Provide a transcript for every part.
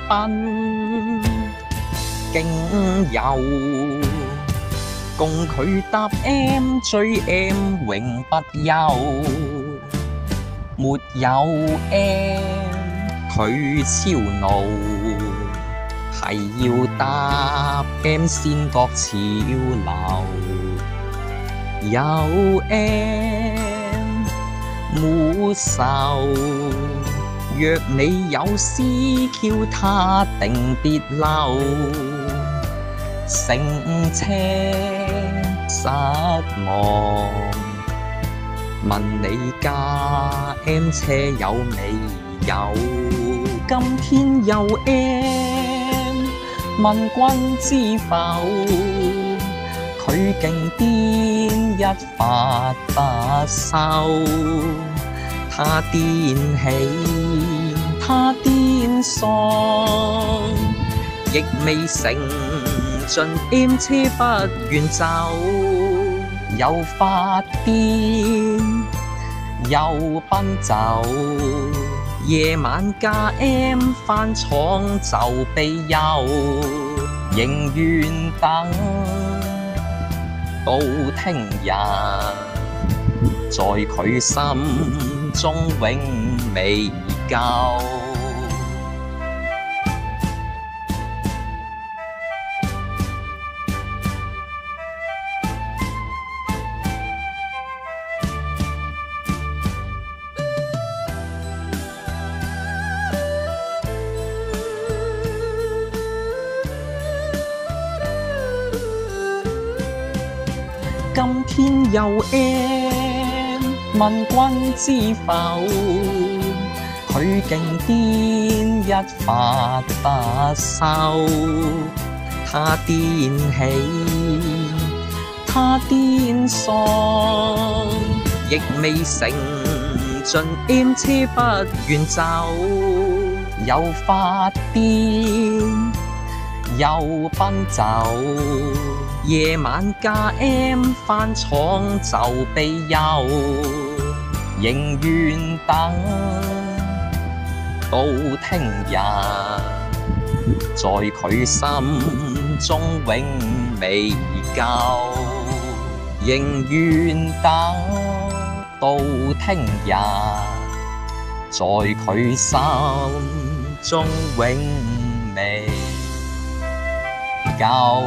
奔，竟有共佢搭 M 追 M 永不休，沒有 M 佢超怒，係要搭 M 先覺潮流，有 M 沒愁。若你有 CQ， 他定別嬲，乘車失望。問你架 M 車有未有？今天有 M， 問君知否？佢勁癲一發不收。他癲起，他癲喪，亦未成盡 M 車不願走，又發癲，又奔走。夜晚架 M 返廠就被休，仍願等到聽日。在佢心中永未夠。今天有 M， 問君知否？佢勁癲一發不收，他癲起，他癲喪，亦未成盡 M 車不願走，又發癲，又奔走。夜晚架 M 返廠就被休，仍願等到聽日，在佢心中永未夠，仍願等到聽日，在佢心中永未夠。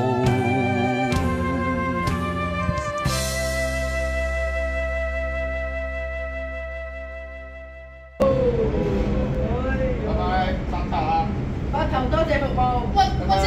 多謝服務。喂，我隻